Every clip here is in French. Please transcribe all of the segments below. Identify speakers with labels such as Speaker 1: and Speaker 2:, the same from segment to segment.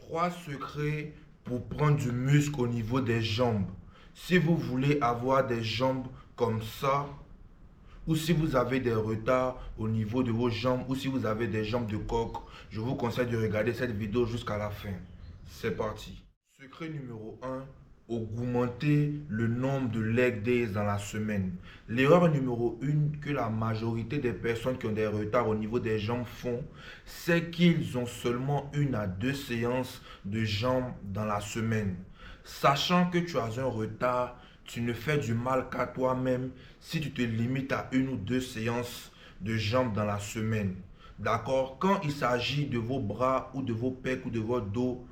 Speaker 1: Trois secrets pour prendre du muscle au niveau des jambes. Si vous voulez avoir des jambes comme ça, ou si vous avez des retards au niveau de vos jambes, ou si vous avez des jambes de coq, je vous conseille de regarder cette vidéo jusqu'à la fin. C'est parti. Secret numéro un, augmenter le nombre de leg days dans la semaine. L'erreur numéro 1 que la majorité des personnes qui ont des retards au niveau des jambes font, c'est qu'ils ont seulement 1 à 2 séances de jambes dans la semaine. Sachant que tu as un retard, tu ne fais du mal qu'à toi-même si tu te limites à 1 ou 2 séances de jambes dans la semaine. D'accord? Quand il s'agit de vos bras ou de vos pecs ou de votre dos,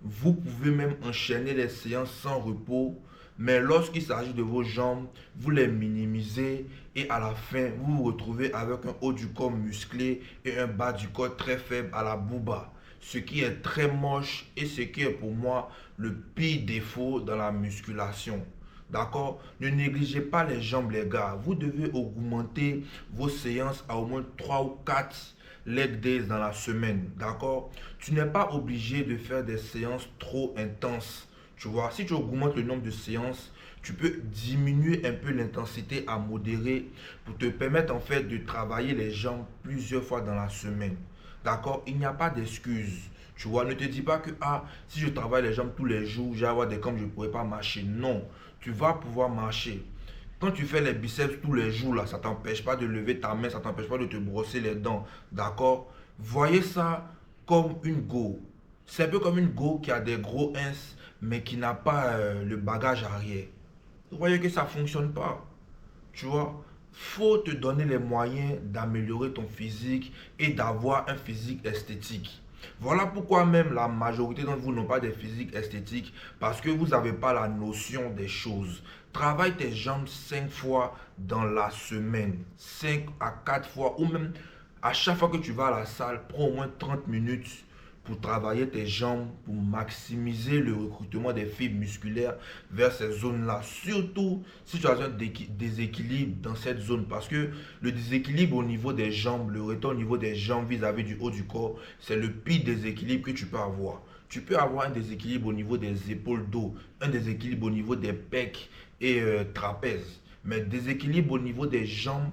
Speaker 1: vous pouvez même enchaîner les séances sans repos, mais lorsqu'il s'agit de vos jambes, vous les minimisez et à la fin, vous vous retrouvez avec un haut du corps musclé et un bas du corps très faible à la booba. Ce qui est très moche et ce qui est pour moi le pire défaut dans la musculation. D'accord? Ne négligez pas les jambes, les gars. Vous devez augmenter vos séances à au moins 3 ou 4 leg days dans la semaine. D'accord? Tu n'es pas obligé de faire des séances trop intenses. Tu vois, si tu augmentes le nombre de séances, tu peux diminuer un peu l'intensité à modérer pour te permettre en fait de travailler les jambes plusieurs fois dans la semaine. D'accord? Il n'y a pas d'excuse. Tu vois, ne te dis pas que si je travaille les jambes tous les jours, j'ai avoir des crampes, je ne pourrai pas marcher. Non, tu vas pouvoir marcher. Quand tu fais les biceps tous les jours, là, ça ne t'empêche pas de lever ta main, ça ne t'empêche pas de te brosser les dents. D'accord? Voyez ça comme une go. C'est un peu comme une go qui a des gros ins, mais qui n'a pas le bagage arrière. Vous voyez que ça ne fonctionne pas. Tu vois? Faut te donner les moyens d'améliorer ton physique et d'avoir un physique esthétique. Voilà pourquoi même la majorité d'entre vous n'ont pas de physique esthétique parce que vous n'avez pas la notion des choses. Travaille tes jambes 5 fois dans la semaine, 5 à 4 fois ou même à chaque fois que tu vas à la salle, prends au moins 30 minutes pour travailler tes jambes, pour maximiser le recrutement des fibres musculaires vers ces zones-là. Surtout si tu as un déséquilibre dans cette zone. Parce que le déséquilibre au niveau des jambes, le retard au niveau des jambes vis-à-vis du haut du corps, c'est le pire déséquilibre que tu peux avoir. Tu peux avoir un déséquilibre au niveau des épaules dos, un déséquilibre au niveau des pecs et trapèzes. Mais déséquilibre au niveau des jambes,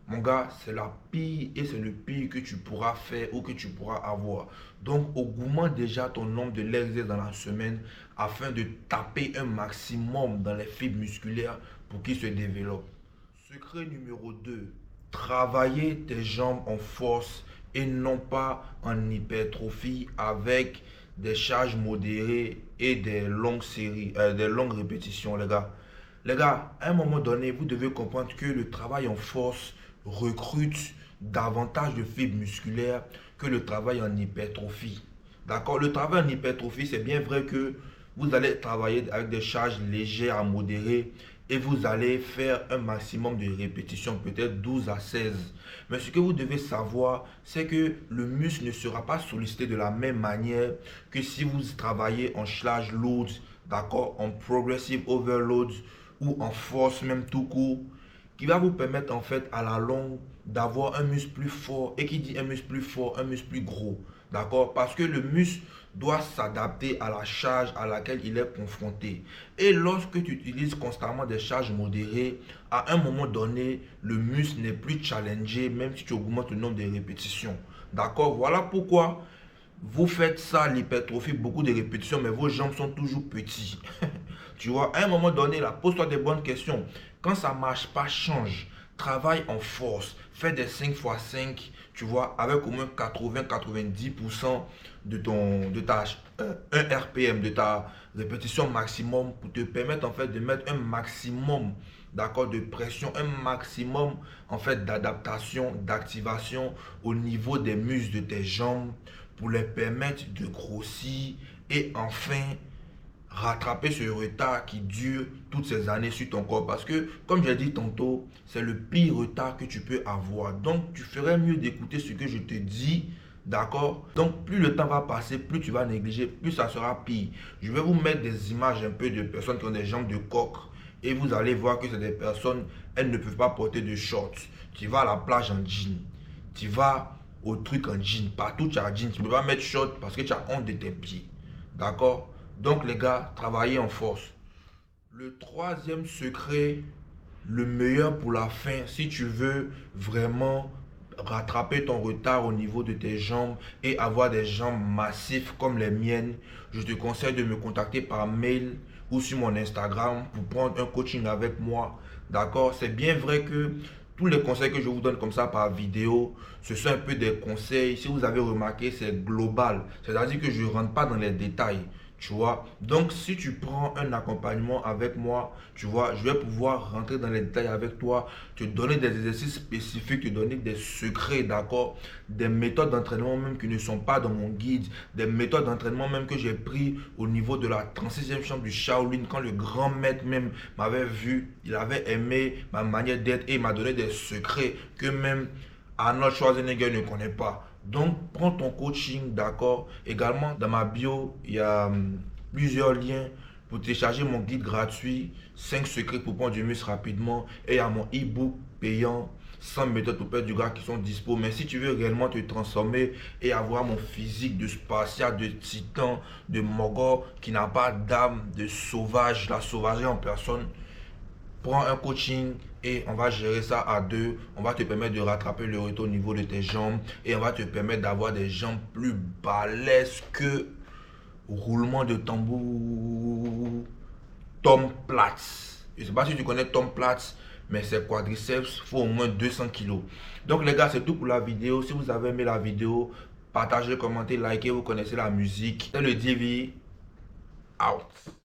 Speaker 1: mon gars, c'est la pire et c'est le pire que tu pourras faire ou que tu pourras avoir. Donc, augmente déjà ton nombre de legs dans la semaine afin de taper un maximum dans les fibres musculaires pour qu'ils se développent. Secret numéro 2, travailler tes jambes en force et non pas en hypertrophie avec des charges modérées et des longues séries, des longues répétitions, les gars. Les gars, à un moment donné, vous devez comprendre que le travail en force recrute davantage de fibres musculaires que le travail en hypertrophie. D'accord? Le travail en hypertrophie, c'est bien vrai que vous allez travailler avec des charges légères à modérées et vous allez faire un maximum de répétitions, peut-être 12 à 16. Mais ce que vous devez savoir, c'est que le muscle ne sera pas sollicité de la même manière que si vous travaillez en charge load, d'accord, en progressive overload ou en force même tout court, qui va vous permettre en fait à la longue d'avoir un muscle plus fort. Et qui dit un muscle plus fort, un muscle plus gros. D'accord? Parce que le muscle doit s'adapter à la charge à laquelle il est confronté. Et lorsque tu utilises constamment des charges modérées, à un moment donné, le muscle n'est plus challengé, même si tu augmentes le nombre de répétitions. D'accord? Voilà pourquoi vous faites ça, l'hypertrophie, beaucoup de répétitions, mais vos jambes sont toujours petites. Tu vois, à un moment donné, là, pose-toi des bonnes questions. Quand ça ne marche pas, change. Travaille en force. Fais des 5 x 5, tu vois, avec au moins 80-90% de ta 1 RPM, de ta répétition maximum pour te permettre en fait de mettre un maximum, d'accord, de pression, un maximum en fait d'adaptation, d'activation au niveau des muscles de tes jambes pour les permettre de grossir et enfin rattraper ce retard qui dure toutes ces années sur ton corps. Parce que, comme j'ai dit tantôt, c'est le pire retard que tu peux avoir. Donc, tu ferais mieux d'écouter ce que je te dis. D'accord? Donc, plus le temps va passer, plus tu vas négliger, plus ça sera pire. Je vais vous mettre des images un peu de personnes qui ont des jambes de coq. Et vous allez voir que c'est des personnes, elles ne peuvent pas porter de shorts. Tu vas à la plage en jean. Tu vas au truc en jean. Partout tu as jean. Tu ne peux pas mettre short parce que tu as honte de tes pieds. D'accord? Donc les gars, travaillez en force. Le troisième secret, le meilleur pour la fin, si tu veux vraiment rattraper ton retard au niveau de tes jambes et avoir des jambes massives comme les miennes, je te conseille de me contacter par mail ou sur mon Instagram pour prendre un coaching avec moi. D'accord? C'est bien vrai que tous les conseils que je vous donne comme ça par vidéo, ce sont un peu des conseils. Si vous avez remarqué, c'est global. C'est-à-dire que je ne rentre pas dans les détails. Tu vois, donc si tu prends un accompagnement avec moi, tu vois, je vais pouvoir rentrer dans les détails avec toi, te donner des exercices spécifiques, te donner des secrets, d'accord, des méthodes d'entraînement même qui ne sont pas dans mon guide, des méthodes d'entraînement même que j'ai pris au niveau de la 36e chambre du Shaolin, quand le grand maître même m'avait vu, il avait aimé ma manière d'être et il m'a donné des secrets que même Arnold Schwarzenegger ne connaît pas. Donc, prends ton coaching, d'accord. Également, dans ma bio, il y a plusieurs liens pour télécharger mon guide gratuit, 5 secrets pour prendre du muscle rapidement. Et il y a mon e-book payant, 100 méthodes pour perdre du gras qui sont dispo. Mais si tu veux réellement te transformer et avoir mon physique de spartiate, de titan, de mogor, qui n'a pas d'âme, de sauvage, la sauvagerie en personne, prends un coaching et on va gérer ça à deux. On va te permettre de rattraper le retour au niveau de tes jambes et on va te permettre d'avoir des jambes plus balèzes que roulement de tambour Tom Platz. Je ne sais pas si tu connais Tom Platz, mais c'est quadriceps, il faut au moins 200 kilos. Donc les gars, c'est tout pour la vidéo. Si vous avez aimé la vidéo, partagez, commentez, likez, vous connaissez la musique. C'est le DV out.